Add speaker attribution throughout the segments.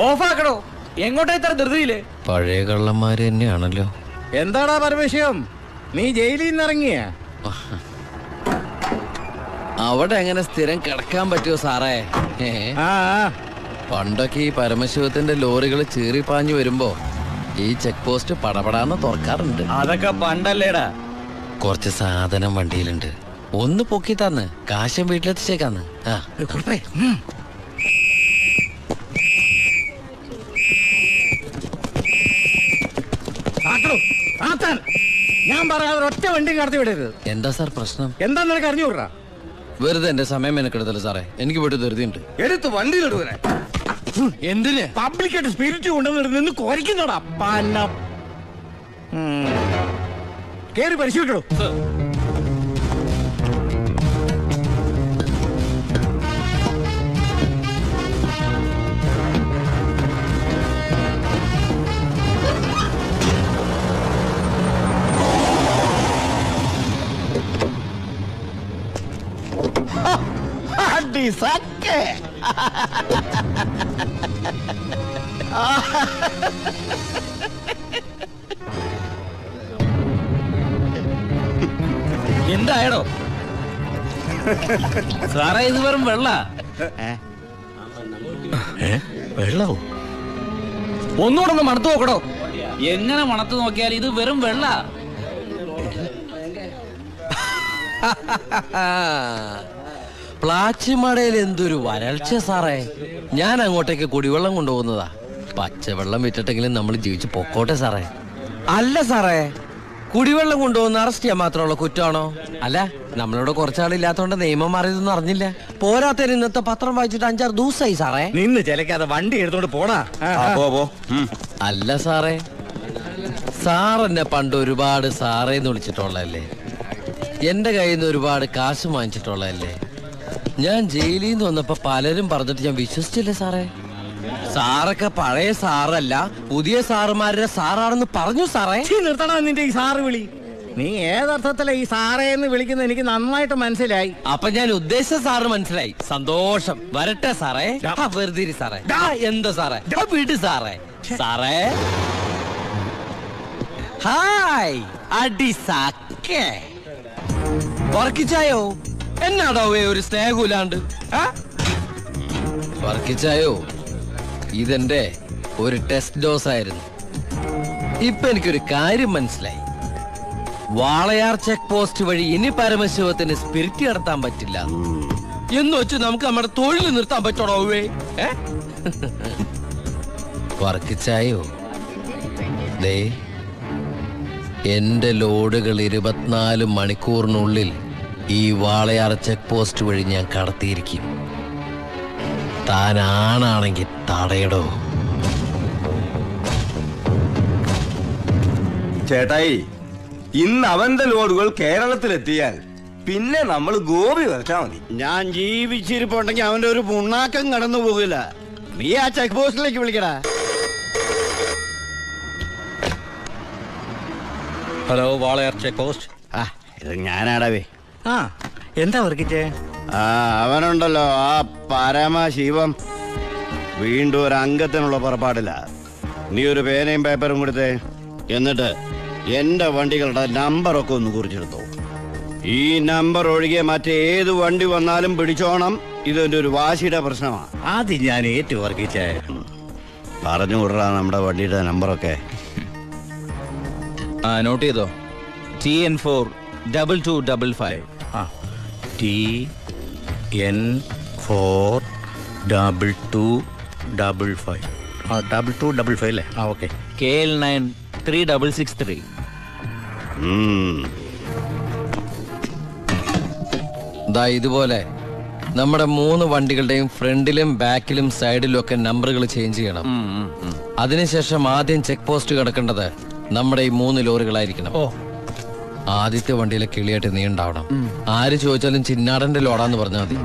Speaker 1: ഓഫാക്കണോ? എങ്ങോട്ടാ ഇത്ര ധൃതിയില്?
Speaker 2: പഴയ കള്ളന്മാര് തന്നെയാണല്ലോ.
Speaker 3: എന്താടാ പരമേശ്വരം, നീ ജയിലിൽ നിന്ന് ഇറങ്ങിയ?
Speaker 2: അവിടെ എങ്ങനെ സ്ഥിരം കിടക്കാൻ പറ്റുമോ സാറേ? പണ്ടൊക്കെ ഈ പരമശിവത്തിന്റെ ലോറികൾ ചീറിപ്പാഞ്ഞു വരുമ്പോ ഈ ചെക്ക് പോസ്റ്റ് പടപടാന്ന് തുറക്കാറുണ്ട്.
Speaker 1: അതൊക്കെ പണ്ടല്ലേടാ.
Speaker 2: കുറച്ച് സാധനം വണ്ടിയിലുണ്ട്, ഒന്ന് പൊക്കി തന്ന് കാശം വീട്ടിലെത്തിച്ചേക്കാന്ന്.
Speaker 3: ഞാൻ പറയാതെ ഒറ്റ വണ്ടി കടത്തി വിടരുത്.
Speaker 2: എന്താ സാർ പ്രശ്നം?
Speaker 3: എന്താ നിനക്ക് അറിഞ്ഞുകൂടാ?
Speaker 2: വെറുതെ എന്റെ സമയം മെനക്കെടുത്തല്ലോ സാറേ, എനിക്ക് പോയിട്ട് ധൃതിയുണ്ട്.
Speaker 3: എടുത്ത് വണ്ടിയിലിടുവനെ.
Speaker 2: എന്തിന്?
Speaker 3: പബ്ലിക്കായിട്ട് സ്പിരിറ്റ് കൊണ്ടുവന്നിട്ട് കുറയ്ക്കുന്നോടാ. കേറി പരിശോധിക്കണോ?
Speaker 1: എന്തായടോ സാറേ? ഇത് വെറും വെള്ള.
Speaker 3: വെള്ളോ?
Speaker 1: ഒന്നുകൂടെ ഒന്ന് മണത്ത് നോക്കടോ. എങ്ങനെ മണത്ത് നോക്കിയാൽ ഇത് വെറും വെള്ള.
Speaker 2: പ്ലാച്ചിമടയിൽ എന്തൊരു വരൾച്ച സാറേ. ഞാൻ അങ്ങോട്ടേക്ക് കുടിവെള്ളം കൊണ്ടുപോകുന്നതാ. പച്ചവെള്ളം വിറ്റിട്ടെങ്കിലും നമ്മൾ ജീവിച്ച് പൊക്കോട്ടെ സാറേ. അല്ല സാറേ, കുടിവെള്ളം കൊണ്ടുപോകുന്ന അറസ്റ്റ് ചെയ്യാൻ മാത്രമുള്ള കുറ്റമാണോ? അല്ല, നമ്മളോട് കുറച്ചാളില്ലാത്തോണ്ട് നിയമം മാറിയതൊന്നും അറിഞ്ഞില്ല. പോരാത്തതിന് ഇന്നത്തെ പത്രം വായിച്ചിട്ട് 5-6 ദിവസമായി സാറേ.
Speaker 3: നിന്ന് ചിലക്കാതെ വണ്ടി എടുത്തോണ്ട് പോടാ.
Speaker 2: അല്ല സാറേ, സാറെന്നെ പണ്ട് ഒരുപാട് സാറേന്ന് വിളിച്ചിട്ടുള്ളതല്ലേ, എന്റെ കയ്യിൽ നിന്ന് ഒരുപാട് കാശ് വാങ്ങിച്ചിട്ടുള്ളതല്ലേ. ഞാൻ ജയിലിൽ നിന്ന് വന്നപ്പോ പലരും പറഞ്ഞിട്ട് ഞാൻ വിശ്വസിച്ചില്ലേ സാറേ. സാറൊക്കെ പഴയ സാറല്ല, പുതിയ സാറുമാരുടെ സാറാണെന്ന് പറഞ്ഞു സാറേ.
Speaker 3: നിർത്തണ നിന്റെ ഈ സാറ് വിളി. നീ ഏതർത്ഥത്തിലാ ഈ സാറേ എന്ന് വിളിക്കുന്നത് എനിക്ക് നന്നായിട്ട് മനസ്സിലായി.
Speaker 2: അപ്പൊ ഞാൻ ഉദ്ദേശിച്ച സാറ് മനസ്സിലായി. സന്തോഷം. വരട്ടെ സാറേ. വെറുതെ സാറേ. എന്താ സാറേ? വിട് സാറേ. സാറേ ഹായ്. അടി സാക്കേ വർക്കിച്ചായോ? എന്നാടോ ഒരു സ്നേഹമില്ലാണ്ട്? വർക്കിച്ചായോ, ഇതെന്റെ ഒരു ടെസ്റ്റ് ഡോസ് ആയിരുന്നു. ഇപ്പൊ എനിക്കൊരു കാര്യം മനസ്സിലായി. വാളയാർ ചെക്ക് പോസ്റ്റ് വഴി ഇനി പരമശിവത്തിന് സ്പിരിറ്റ് നടത്താൻ പറ്റില്ല എന്ന് വെച്ച് നമുക്ക് നമ്മുടെ തൊഴിൽ നിർത്താൻ പറ്റണോ? വർക്കിച്ചായോ, ദേ എന്റെ ലോഡുകൾ 24 മണിക്കൂറിനുള്ളിൽ ഈ വാളയാർ ചെക്ക് പോസ്റ്റ് വഴി ഞാൻ കടത്തിയിരിക്കും. താനാണെങ്കിൽ തടയടോ.
Speaker 4: ചേട്ടായി, ഇന്ന് അവന്റെ ലോഡുകൾ കേരളത്തിലെത്തിയാൽ പിന്നെ നമ്മൾ ഗോപി വരച്ചാ മതി.
Speaker 3: ഞാൻ ജീവിച്ചിരിപ്പുണ്ടെങ്കിൽ അവന്റെ ഒരു പുണ്ണാക്കം കടന്നു പോകില്ല. നീ ആ ചെക്ക് പോസ്റ്റിലേക്ക് വിളിക്കടാ.
Speaker 1: Hello, Walayar check post.
Speaker 3: ഇത് ഞാനാടവേ.
Speaker 1: എന്താ വർക്കിച്ചേ?
Speaker 3: അവനുണ്ടല്ലോ ആ പരമശിവം, വീണ്ടും ഒരു അംഗത്തിനുള്ള പുറപ്പാടില്ല. നീ ഒരു പേനയും പേപ്പറും കൊടുത്തേ, എന്നിട്ട് എന്റെ വണ്ടികളുടെ നമ്പറൊക്കെ ഒന്ന് കുറിച്ചെടുത്തോ. ഈ നമ്പർ ഒഴികെ മറ്റേത് വണ്ടി വന്നാലും പിടിച്ചോണം. ഇതെന്റെ ഒരു വാശിയുടെ പ്രശ്നമാണ്.
Speaker 1: ആദ്യം ഞാൻ ഏറ്റു വർക്കിച്ചേ.
Speaker 3: പറഞ്ഞു വിടറാ നമ്മുടെ വണ്ടിയുടെ നമ്പറൊക്കെ.
Speaker 1: നോട്ട് ചെയ്തോ. TN4 2255.
Speaker 3: TN4 2255. 2255 അല്ലേ? ഓക്കെ.
Speaker 1: KL9 3663.
Speaker 2: ദാ ഇതുപോലെ നമ്മുടെ 3 വണ്ടികളുടെയും ഫ്രണ്ടിലും ബാക്കിലും സൈഡിലും ഒക്കെ നമ്പറുകൾ ചേഞ്ച് ചെയ്യണം. അതിനുശേഷം ആദ്യം ചെക്ക് പോസ്റ്റ് കിടക്കേണ്ടത് നമ്മുടെ ഈ 3 ലോറികളായിരിക്കണം. ആദ്യത്തെ വണ്ടിയിലെ കിളിയായിട്ട് നീ ഉണ്ടാവണം. ആര് ചോദിച്ചാലും ചിന്നാടന്റെ ലോഡാന്ന് പറഞ്ഞാൽ മതി.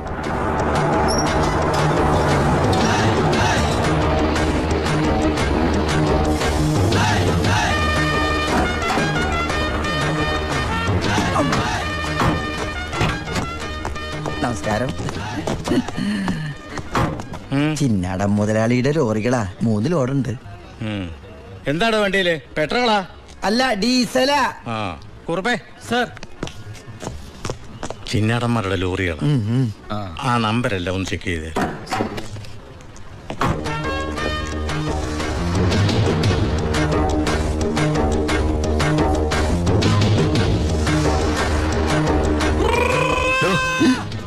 Speaker 5: നമസ്കാരം. ചിന്നാടൻ മുതലാളിയുടെ ലോറികളാ 3 ലോഡുണ്ട്.
Speaker 1: എന്താണ് വണ്ടിയില്? പെട്രോളാ?
Speaker 5: അല്ല, ഡീസലാ.
Speaker 1: കുറുപ്പേ സർ,
Speaker 6: ചിന്നാടന്മാരുടെ ലോറികൾ. ആ നമ്പരല്ല ഒന്ന് ചെക്ക് ചെയ്തേ.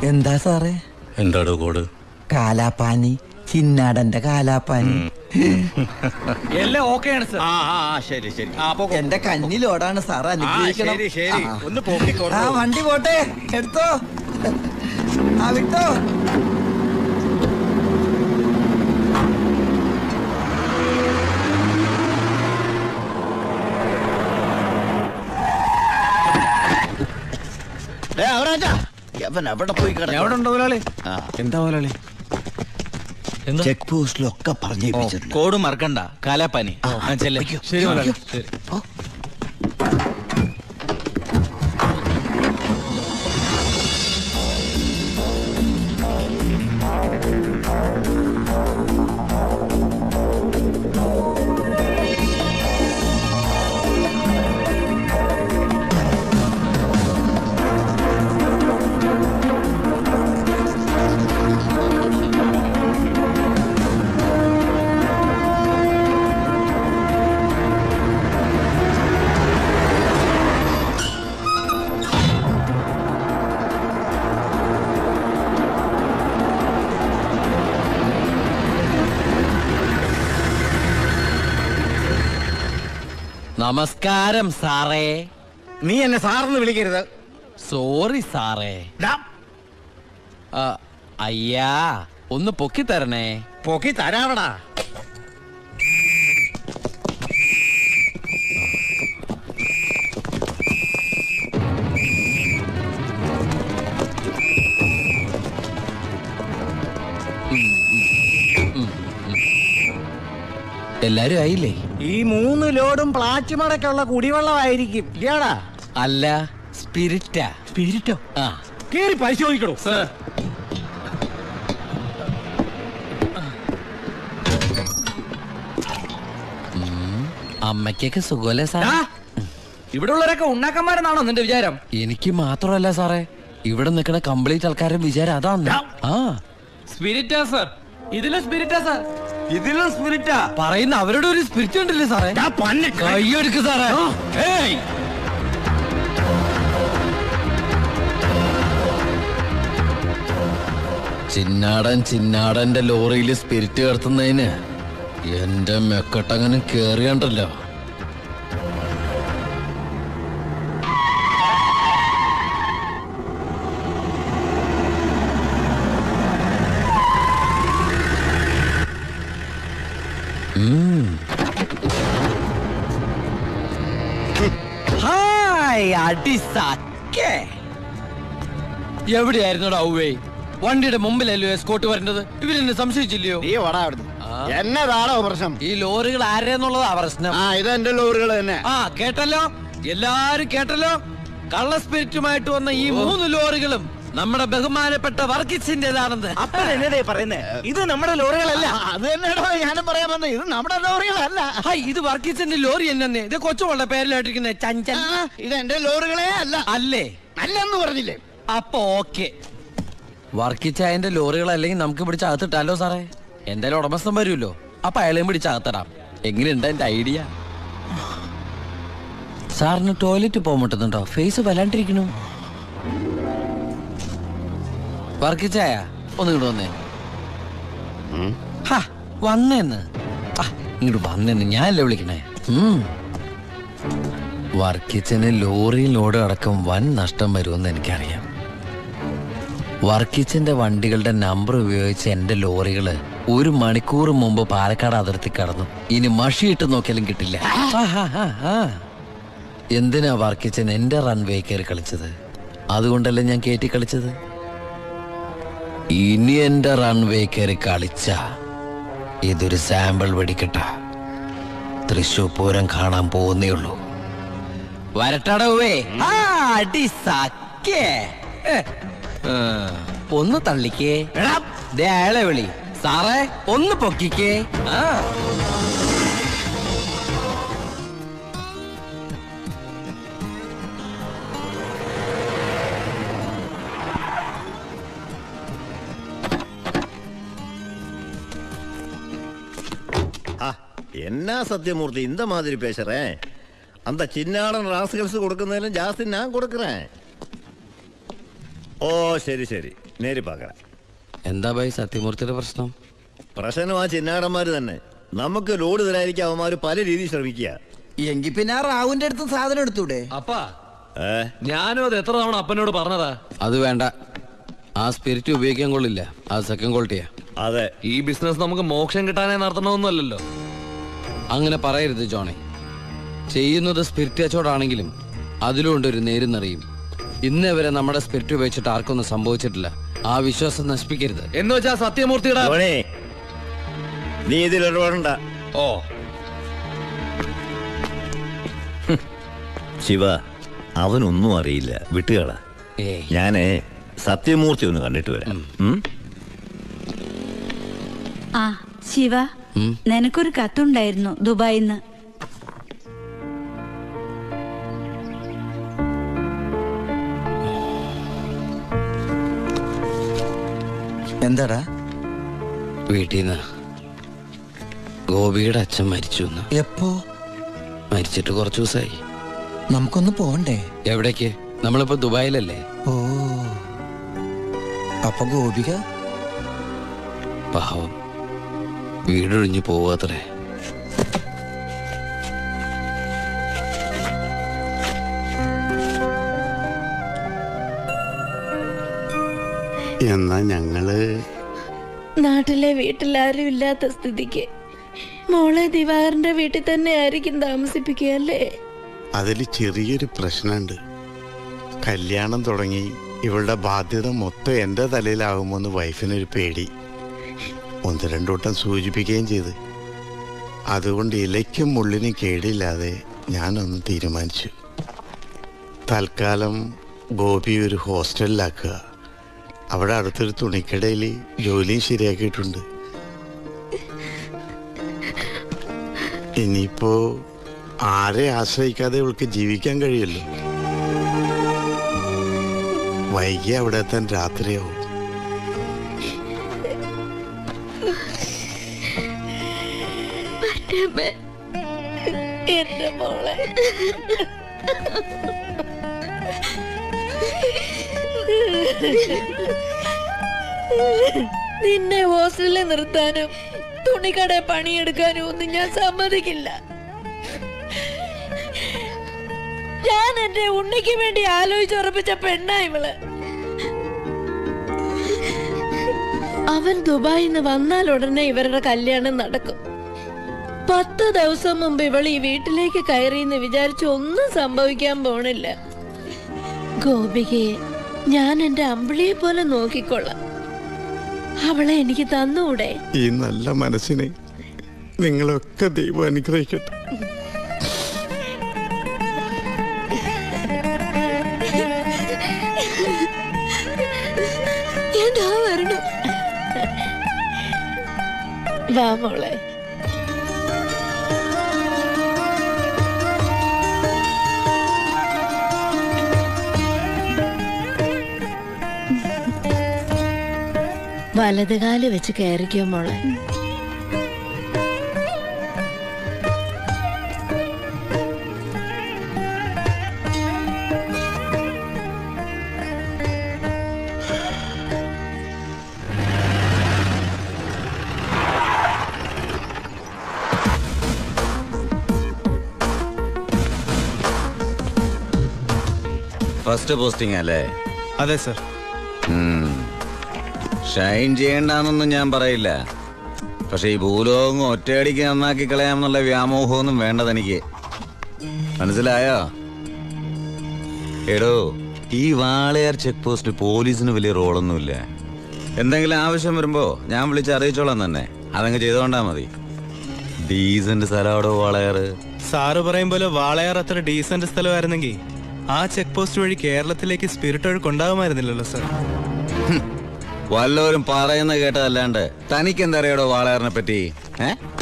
Speaker 5: എന്താ സാറേ?
Speaker 6: എന്താടോ കോഡ്?
Speaker 5: കാലാപ്പാനി, ചിന്നാടന്റെ കാലാപ്പാനി.
Speaker 1: എല്ലാം ഓക്കെയാണ് സർ.
Speaker 6: ശരി ശരി.
Speaker 5: എന്റെ കന്നി ലോഡാണ് സാർ, അനുഗ്രഹിക്കണം.
Speaker 6: ശരി ഒന്ന് പോക്കിക്കോ.
Speaker 5: ആ വണ്ടി പോട്ടെ, എടുത്തോ. ആ വിട്ടോ.
Speaker 3: എവിടെ പോയി
Speaker 1: എവിടെ ഉണ്ടോ മുതലാളി? എന്താ മുതലാളി?
Speaker 3: ചെക്ക് പോസ്റ്റിലൊക്കെ പറഞ്ഞു
Speaker 1: കോഡ് മറക്കണ്ട, കാലാപ്പാനി. ശരി മുതലാളി, ശരി.
Speaker 2: നമസ്കാരം സാറേ.
Speaker 1: നീ എന്നെ സാറെന്ന് വിളിക്കരുത്.
Speaker 2: സോറി സാറേ. അയ്യാ, ഒന്ന് പൊക്കി തരണേ.
Speaker 1: പൊക്കി തരാവടാ.
Speaker 2: എല്ലാരും ആയില്ലേ?
Speaker 1: ഈ 3 ലോഡും പ്ലാച്ചിമടക്കുള്ള കുടിവെള്ളമായിരിക്കും ഇയാടാ?
Speaker 2: അല്ല, സ്പിരിറ്റാ.
Speaker 1: സ്പിരിറ്റോ?
Speaker 2: ആ,
Speaker 1: കേറി പരിശോധിക്കണോ സർ?
Speaker 2: അമ്മയ്ക്കൊക്കെ സുഖമല്ലേ സാറേ?
Speaker 1: ഇവിടെ ഉള്ളവരൊക്കെ ഉണ്ടാക്കന്മാരെന്നാണോ നിന്റെ വിചാരം?
Speaker 2: എനിക്ക് മാത്രമല്ല സാറേ, ഇവിടെ നിൽക്കുന്ന കംപ്ലീറ്റ് ആൾക്കാരുടെ വിചാരം അതാണ്. ആ,
Speaker 1: സ്പിരിറ്റാ സർ. ഇതിലും സ്പിരിറ്റാ സർ.
Speaker 4: ഇതിലും സ്പിരിറ്റാ
Speaker 2: പറയുന്ന അവരുടെ ഒരു സ്പിരിറ്റ് ഉണ്ടല്ലേ സാറേ? കൈയെടുക്ക് സാറേ. ചിന്നാടന്റെ ലോറിയിൽ സ്പിരിറ്റ് കടത്തുന്നതിന് എന്റെ മെക്കട്ടങ്ങനെ കേറിയണ്ടല്ലോ. എവിടെയായിരുന്നു ഔവേ? വണ്ടിയുടെ മുമ്പിലല്ലോ എസ്കോട്ട് വരേണ്ടത്. ഇവരെന്നെ സംശയിച്ചില്ലയോ?
Speaker 3: നീ വടാ അവിടുന്ന്. എന്നതാണോ പ്രശ്നം?
Speaker 2: ഈ ലോറികൾ ആരെന്നുള്ളതാ പ്രശ്നം.
Speaker 3: ഇത് എന്റെ ലോറികൾ തന്നെ.
Speaker 2: കേട്ടല്ലോ, എല്ലാരും കേട്ടല്ലോ. കള്ള സ്പിരിറ്റുമായിട്ട് വന്ന ഈ 3 ലോറികളും നമ്മുടെ ബഹുമാനപ്പെട്ട വർഗീസിന്റേതാണെന്ന്.
Speaker 1: അപ്പനെന്നേ പറയുന്നേ? ഇത് നമ്മുടെ ലോറികളല്ല.
Speaker 3: അത് തന്നെയാണോ ഞാനും പറയാൻ വന്നത്. ഇത് നമ്മുടെ ലോറികളല്ല.
Speaker 2: ഇത് വർഗീസിന്റെ ലോറി എന്നെ. ഇത് കൊച്ചുകളുടെ പേരിലായിട്ടിരിക്കുന്ന ചഞ്ചൽ.
Speaker 3: ഇത് എന്റെ ലോറികളെ അല്ല.
Speaker 2: അല്ലേ?
Speaker 3: അല്ലെന്ന് പറഞ്ഞില്ലേ?
Speaker 2: അപ്പൊ ഓക്കെ. വർക്കിച്ചായന്റെ ലോറികളല്ലെങ്കിൽ നമുക്ക് പിടിച്ച് അകത്തിട്ടാലോ സാറേ? എന്തായാലും ഉടമസ്ഥൻ വരുമല്ലോ, അപ്പൊ അയാളെയും പിടിച്ച് അകത്തിടാം. എങ്ങനെയുണ്ട് എന്റെ ഐഡിയ? സാറിന് ടോയ്ലറ്റ് പോകാൻ പറ്റുന്നുണ്ടോ? ഫേസ് വല്ലാണ്ടിരിക്കണു. വർക്കിച്ചായ ഒന്ന് ഇങ്ങോട്ട് വന്നേ. വന്നേന്ന്. ഇങ്ങോട്ട് വന്നേന്ന് ഞാനല്ലേ വിളിക്കണേ. വർക്കിച്ചന് ലോറിയിൽ ലോഡ് അടക്കം വൻ നഷ്ടം വരുമെന്ന് എനിക്കറിയാം. വർക്കിച്ചന്റെ വണ്ടികളുടെ നമ്പർ ഉപയോഗിച്ച് എന്റെ ലോറികള് 1 മണിക്കൂർ മുമ്പ് പാലക്കാട് അതിർത്തി കടന്നു. ഇനി മഷിയിട്ട് നോക്കിയാലും കിട്ടില്ല. എന്തിനാ വർക്കിച്ചൻ എന്റെ റൺവേ കയറി കളിച്ചത്? അതുകൊണ്ടല്ലേ ഞാൻ കയറ്റി കളിച്ചത്. ഇനി എന്റെ റൺവേ കയറി കളിച്ച ഇതൊരു സാമ്പിൾ വെടിക്കട്ട. തൃശൂർ പൂരം കാണാൻ പോകുന്നേ ഉള്ളൂ. വരട്ടടവേ. ഒന്ന് തള്ളിക്കേ. എടാ, ദേ അയാളെ വിളി. സാറേ ഒന്ന് പൊക്കിക്കേ. ആ
Speaker 7: என்ன சத்தியமூர்த்தி இந்த மாதிரி பேசுறேன்? அந்த சின்னாளன் ராஸ்கல்ஸ் கொடுക്കുന്നதிலும் ஜாஸ்தி நான் கொடுக்குறேன். ഓ ശരി ശരി, നേരി പാക്കറ.
Speaker 2: എന്താ ഭായി സത്യമൂർത്തിയുടെ പ്രശ്നം?
Speaker 7: പ്രശ്നം ആ ചിന്നാടന്മാര് തന്നെ. നമുക്ക് ലോഡ് തരാതിരിക്കാൻ അവന്മാര് പല രീതിയിൽ ശ്രമിക്കുക.
Speaker 5: എങ്കി പിന്നെ ആ റാവുന്റെ അടുത്ത് സാധനം എടുത്തൂടെ?
Speaker 1: അപ്പാ ഞാനും അത് എത്ര തവണ അപ്പനോട് പറഞ്ഞതാ.
Speaker 2: അത് വേണ്ട, ആ സ്പിരിറ്റ് ഉപയോഗിക്കാൻ കൊള്ളില്ല. അത് സെക്കൻഡ് ക്വാളിറ്റിയാ.
Speaker 7: അതെ,
Speaker 1: ഈ ബിസിനസ് നമുക്ക് മോക്ഷം കിട്ടാനേ നടത്തണമെന്നല്ലോ.
Speaker 2: അങ്ങനെ പറയരുത് ജോണി. ചെയ്യുന്നത് സ്പിരിറ്റ് കച്ചവടമാണെങ്കിലും അതിലുണ്ട് ഒരു നേരുന്നറിയും. ഇന്നേ വരെ നമ്മുടെ സ്പിരിറ്റ് ഉപയോഗിച്ചിട്ട് ആർക്കൊന്നും സംഭവിച്ചിട്ടില്ല. ആ വിശ്വാസം നശിപ്പിക്കരുത്.
Speaker 1: എന്ന് വെച്ചാ സത്യമൂർത്തിയുടെ
Speaker 7: ധോണി, നീ ഇതിൽ ഇടപെടണ്ട.
Speaker 1: ഓ
Speaker 7: ശിവ, അവനൊന്നും അറിയില്ല, വിട്ടുകള.
Speaker 2: ഏയ്,
Speaker 7: ഞാന് സത്യമൂർത്തി ഒന്ന് കണ്ടിട്ട് വരാം.
Speaker 8: ആ ശിവ, നിനക്കൊരു കത്തുണ്ടായിരുന്നു ദുബായിന്ന്.
Speaker 5: എന്താടാ?
Speaker 2: വീട്ടീന്ന് ഗോപിയുടെ അച്ഛൻ മരിച്ചു.
Speaker 5: എപ്പോ?
Speaker 2: മരിച്ചിട്ട് കുറച്ചു ദിവസമായി.
Speaker 5: നമുക്കൊന്ന് പോണ്ടേ?
Speaker 2: എവിടേക്ക്? നമ്മളിപ്പോ ദുബായിലല്ലേ.
Speaker 5: ഓ, അപ്പൊ ഗോപിക
Speaker 2: പാവം വീടൊഴിഞ്ഞു പോവാത്രേ.
Speaker 3: എന്നാ ഞങ്ങള്
Speaker 9: നാട്ടിലെ വീട്ടിലാരും ഇല്ലാത്ത സ്ഥിതിക്ക് മോളെ ദിവാകരന്റെ വീട്ടിൽ തന്നെ ആയിരിക്കും താമസിപ്പിക്കുക അല്ലേ?
Speaker 10: അതിൽ ചെറിയൊരു പ്രശ്നമുണ്ട്. കല്യാണം തുടങ്ങി ഇവളുടെ ബാധ്യത മൊത്തം എൻ്റെ തലയിലാകുമെന്ന് വൈഫിനൊരു പേടി. ഒന്ന് രണ്ടു വട്ടം സൂചിപ്പിക്കുകയും ചെയ്ത്. അതുകൊണ്ട് ഇലയ്ക്കും മുള്ളിനും കേടില്ലാതെ ഞാനൊന്ന് തീരുമാനിച്ചു. തൽക്കാലം ഗോപി ഒരു ഹോസ്റ്റലിലാക്കുക. അവിടെ അടുത്തൊരു തുണിക്കടയിൽ ജോലിയും ശരിയാക്കിയിട്ടുണ്ട്. ഇനിയിപ്പോ ആരെ ആശ്രയിക്കാതെ ഇവൾക്ക് ജീവിക്കാൻ കഴിയല്ലോ. വൈകി അവിടെ എത്താൻ രാത്രിയാവും.
Speaker 9: എന്റെ മോളെ നിന്നെ ഹോസ്റ്റലിൽ നിർത്താനും തുണിക്കട പണിയെടുക്കാനും ഒന്നും ഞാൻ സമ്മതിക്കില്ല. ഞാൻ എന്റെ ഉണ്ണിക്ക് വേണ്ടി ആലോചിച്ചുറപ്പിച്ച പെണ്ണാ ഇവള്. അവൻ ദുബായിന്ന് വന്നാൽ ഉടനെ ഇവരുടെ കല്യാണം നടക്കും. 10 ദിവസം മുമ്പ് ഇവൾ ഈ വീട്ടിലേക്ക് കയറിയെന്ന് വിചാരിച്ച് ഒന്നും സംഭവിക്കാൻ പോണില്ല. ഗോപികയെ ഞാൻ എന്റെ അമ്പിളിയെ പോലെ നോക്കിക്കൊള്ളാം. അവളെ എനിക്ക് തന്നൂടെ?
Speaker 10: ഈ നല്ല മനസ്സിനെ നിങ്ങളൊക്കെ ദൈവം അനുഗ്രഹിക്കട്ടെ.
Speaker 9: എന്താ വരണം? വാ മോളെ. വലതുകാല് വെച്ച് കയറിക്കോ മോളെ.
Speaker 3: ഫസ്റ്റ് പോസ്റ്റിംഗ് അല്ലേ?
Speaker 5: അതെ സർ.
Speaker 3: ഷൈൻ ചെയ്യണ്ടെന്നൊന്നും ഞാൻ പറയില്ല. പക്ഷെ ഈ ഭൂലോകം ഒറ്റയടിക്ക് നന്നാക്കി കളയാമെന്നുള്ള വ്യാമോഹമൊന്നും വേണ്ടതെനിക്ക്. മനസ്സിലായോ? എടോ, ഈ വാളയാർ ചെക്ക് പോസ്റ്റ് പോലീസിന് വലിയ റോളൊന്നുമില്ല. എന്തെങ്കിലും ആവശ്യം വരുമ്പോ ഞാൻ വിളിച്ച് അറിയിച്ചോളാം തന്നെ. അതങ്ങ് ചെയ്തോണ്ടാ മതി. ഡീസന്റ് സ്ഥലമാടോ വാളയാർ.
Speaker 5: സാറ് പറയും പോലെ വാളയാർ അത്ര ഡീസന്റ് സ്ഥലമായിരുന്നെങ്കിൽ ആ ചെക്ക് പോസ്റ്റ് വഴി കേരളത്തിലേക്ക് സ്പിരിറ്റ് ഒഴുക്ക് ഉണ്ടാകുമായിരുന്നില്ലല്ലോ സർ.
Speaker 3: വല്ലവരും പറയുന്ന കേട്ടതല്ലാണ്ട് തനിക്ക് എന്തറിയാടോ വാളയാറിനെ പറ്റി?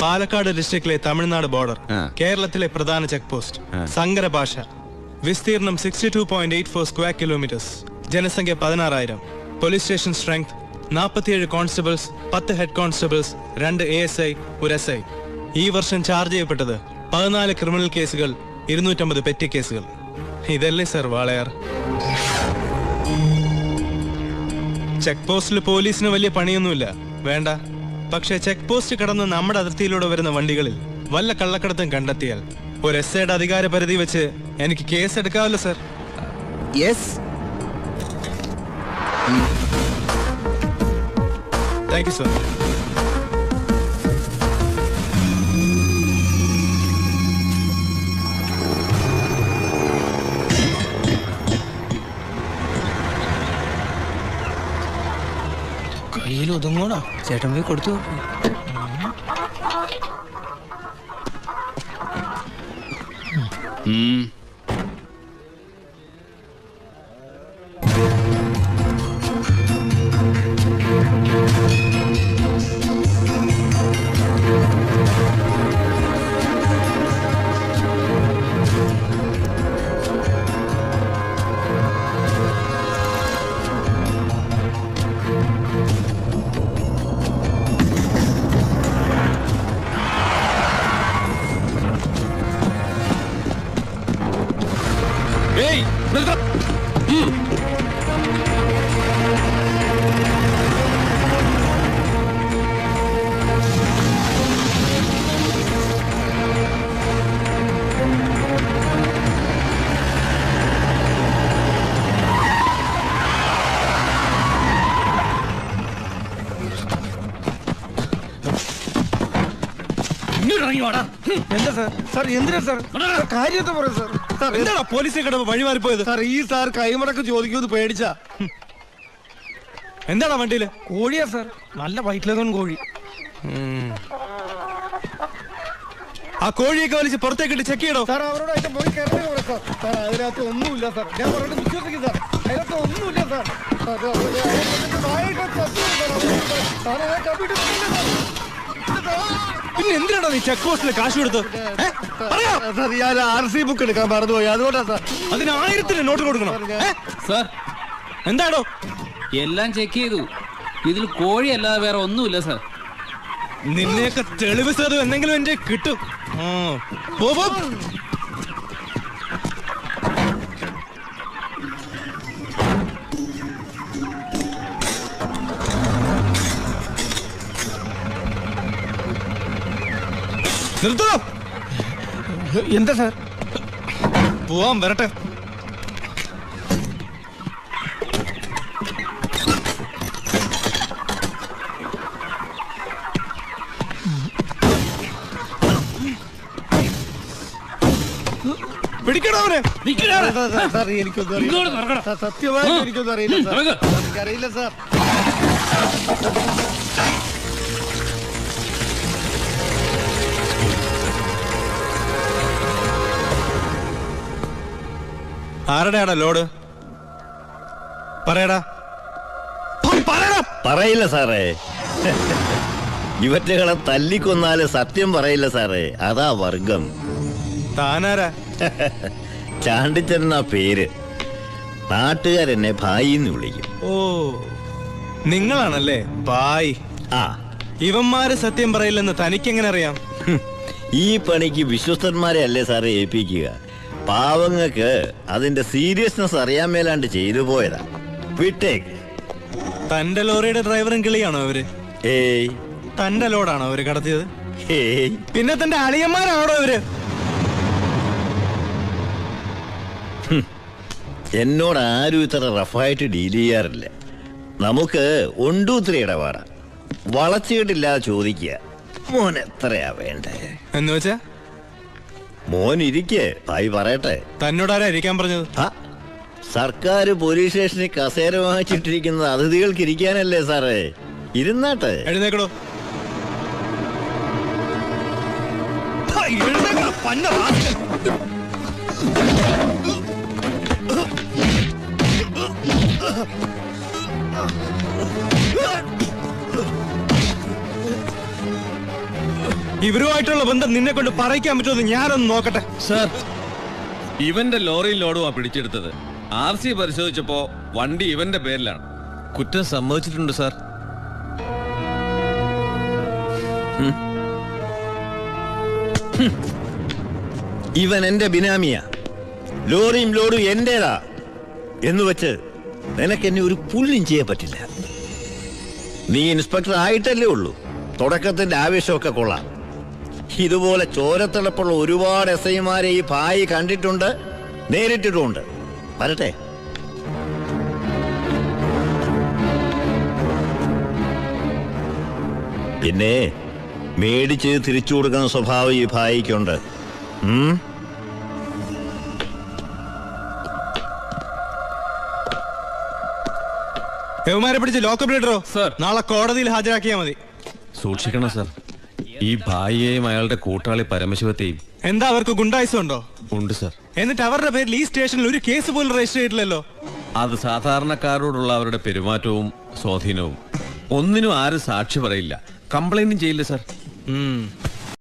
Speaker 11: പാലക്കാട് ഡിസ്ട്രിക്റ്റിലെ തമിഴ്നാട് ബോർഡർ, കേരളത്തിലെ പ്രധാന ചെക്ക് പോസ്റ്റ്, സങ്കര ഭാഷ, വിസ്തീർണം 62.84 സ്ക്വയർ കിലോമീറ്റേഴ്സ്, ജനസംഖ്യ 16,000, police station strength 47 constables, 10 head constables, 2 ASI, 1 SI. ഈ വർഷം ചാർജ് ചെയ്യപ്പെട്ടത് 14 ക്രിമിനൽ കേസുകൾ, 250 പെറ്റി കേസുകൾ. ഇതല്ലേ സർ വാളയാർ? ചെക്ക് പോസ്റ്റിൽ പോലീസിന് വലിയ പണിയൊന്നുമില്ല, വേണ്ട. പക്ഷെ ചെക്ക് പോസ്റ്റ് കടന്ന് നമ്മുടെ അതിർത്തിയിലൂടെ വരുന്ന വണ്ടികളിൽ വല്ല കള്ളക്കടത്തും കണ്ടെത്തിയാൽ ഒരു SIയുടെ അധികാര പരിധി വെച്ച് എനിക്ക് കേസ് എടുക്കാമല്ലോ sir.
Speaker 5: Yes.
Speaker 11: Thank you sir.
Speaker 5: കയ്യിൽ ഒതുങ്ങോടാ, ചേട്ടൻ പോയി കൊടുത്തു. എന്താ സാർ? സാർ എന്തിനാ സാർ? കാര്യത്തെ പറ സാർ.
Speaker 11: എന്താടാ പോലീസിനെ കിടന്ന് വഴിമാറിപ്പോയത്?
Speaker 5: സാർ ഈ സാർ കൈമടക്ക് ചോദിക്കുമെന്ന് പേടിച്ചാ.
Speaker 11: എന്താടാ വണ്ടിയില്?
Speaker 5: കോഴിയാ സാർ, നല്ല വയറ്റിലൊന്നും കോഴി.
Speaker 11: ആ കോഴിയൊക്കെ വലിച്ച് പുറത്തേക്കിട്ട് ചെക്ക് ചെയ്യണോ?
Speaker 5: സാർ അവരോട് അതിന്റെ പോയി കയറി സാർ. സാർ അതിനകത്ത് ഒന്നുമില്ല സാർ, ഞാൻ പറഞ്ഞിട്ട് വിശ്വസിക്കും സാർ. അതിനകത്ത് ഒന്നുമില്ല സാർ.
Speaker 11: പിന്നെ എന്തിനാണോ നീ ചെക്ക് പോസ്റ്റിലെ കാശ് കൊടുത്ത്?
Speaker 5: സാർ ഞാൻ RC ബുക്ക് എടുക്കാൻ മറന്നുപോയി, അതുകൊണ്ടാ സാർ.
Speaker 11: അതിന് 1000 നോട്ട് കൊടുക്കണം.
Speaker 1: സാർ
Speaker 11: എന്താണോ?
Speaker 1: എല്ലാം ചെക്ക് ചെയ്തു, ഇതിൽ കോഴി അല്ലാതെ വേറെ ഒന്നുമില്ല സാർ.
Speaker 11: നിന്നെയൊക്കെ തെളിവ് സേതു എന്തെങ്കിലും എന്റെ കിട്ടും. നിർത്തോ.
Speaker 5: എന്താ സാർ?
Speaker 11: പോവാൻ വരട്ടെ. പിടിക്കണോ അവനെ?
Speaker 5: സാർ എനിക്കൊന്നും അറിയില്ല, സത്യമായിട്ട് എനിക്കൊന്നും അറിയില്ല സാർ. എനിക്കറിയില്ല സാർ.
Speaker 11: ആരുടെയാടാ ലോഡ്? പറയടാ.
Speaker 7: പറയില്ല സാറേ. ഇവറ്റകളെ തല്ലിക്കൊന്നാല് സത്യം പറയില്ല സാറേ, അതാ വർഗം.
Speaker 11: താനാരാ?
Speaker 7: ചാണ്ടിച്ചെന്ന പേര്. നാട്ടുകാരെന്നെ ഭായിന്ന് വിളിക്കും.
Speaker 11: ഓ, നിങ്ങളാണല്ലേ ബായ്.
Speaker 7: ആ,
Speaker 11: ഇവന്മാര് സത്യം പറയില്ലെന്ന് തനിക്കെങ്ങനെ അറിയാം?
Speaker 7: ഈ പണിക്ക് വിശ്വസ്തന്മാരെ അല്ലേ സാറേ ഏൽപ്പിക്കുക. പാവങ്ങൾക്ക് അതിന്റെ സീരിയസ്നെസ് അറിയാൻ മേലാണ്ട് ചെയ്തു പോയതാ. വിട്ടേക്ക്.
Speaker 11: തന്റെ ലോറിയുടെ ഡ്രൈവറും കിളിയാണോ അവര്?
Speaker 7: ഏയ്.
Speaker 11: തന്റെ ലോഡാണോ അവര് കടത്തിയത്?
Speaker 7: ഏയ്.
Speaker 11: പിന്നെ തന്റെ അളിയന്മാരാണോ അവര്?
Speaker 7: എന്നോട് ആരും ഇത്ര റഫായിട്ട് ഡീൽ ചെയ്യാറില്ല. നമുക്ക് 1-2 ഇടപാടാ. വളച്ചുകെട്ടില്ലാതെ ചോദിക്കുക, മോൻ എത്രയാ വേണ്ടേ
Speaker 11: എന്ന് വെച്ചാ?
Speaker 7: മോൻ ഇരിക്കേ, ഭായി പറയട്ടെ.
Speaker 11: തന്നോടാരാ ഇരിക്കാൻ പറഞ്ഞത്?
Speaker 7: സർക്കാർ പോലീസ് സ്റ്റേഷനിൽ കസേര വാങ്ങിച്ചിട്ടിരിക്കുന്നത് അതിഥികൾക്ക് ഇരിക്കാനല്ലേ സാറേ? ഇരുന്നാട്ടെ.
Speaker 11: എഴുന്നേക്കടോ. ഇവരുമായിട്ടുള്ള ബന്ധം നിന്നെ കൊണ്ട് പറയിക്കാൻ പറ്റുമെന്ന് ഞാനൊന്ന് നോക്കട്ടെ.
Speaker 1: സർ, ഇവന്റെ ലോറിയിൽ ലോഡുവാ പിടിച്ചെടുത്തത്. RC പരിശോധിച്ചപ്പോ വണ്ടി ഇവന്റെ പേരിലാണ്. കുറ്റം സമ്മതിച്ചിട്ടുണ്ട് സാർ.
Speaker 7: ഇവൻ എന്റെ ബിനാമിയാ, ലോറിയും ലോഡും എന്റേതാ എന്ന് വെച്ച് നിനക്ക് എന്നെ ഒരു പുല്ലും ചെയ്യാൻ പറ്റില്ല. നീ ഇൻസ്പെക്ടർ ആയിട്ടല്ലേ ഉള്ളൂ, തുടക്കത്തിന്റെ ആവേശമൊക്കെ കൊള്ളാം. ഇതുപോലെ ചോരത്തിളപ്പുള്ള ഒരുപാട് SI-മാരെ ഈ ഭായി കണ്ടിട്ടുണ്ട്, നേരിട്ടിട്ടുമുണ്ട്. വരട്ടെ. പിന്നെ മേടിച്ച് തിരിച്ചു കൊടുക്കുന്ന സ്വഭാവം ഈ ഭായിക്കുണ്ട്.
Speaker 11: യവന്മാരെ പിടിച്ച് ലോക്കപ്പിലിട്ടോ സർ. നാളെ കോടതിയിൽ ഹാജരാക്കിയാൽ മതി.
Speaker 1: സൂക്ഷിക്കണം സർ, ഈ ഭായിയെയും അയാളുടെ കൂട്ടാളി പരമശിവത്തെയും.
Speaker 11: എന്താ അവർക്ക് ഗുണ്ടായുസം ഉണ്ടോ?
Speaker 1: ഉണ്ട് സർ.
Speaker 11: എന്നിട്ട് അവരുടെ പേരിൽ ഈ സ്റ്റേഷനിൽ ഒരു കേസ് പോലും രജിസ്റ്റർ ചെയ്തിട്ടില്ലല്ലോ.
Speaker 1: അത് സാധാരണക്കാരോടുള്ള അവരുടെ പെരുമാറ്റവും സ്വാധീനവും. ഒന്നിനും ആരും സാക്ഷി പറയില്ല, കംപ്ലൈന്റും ചെയ്യില്ല സർ.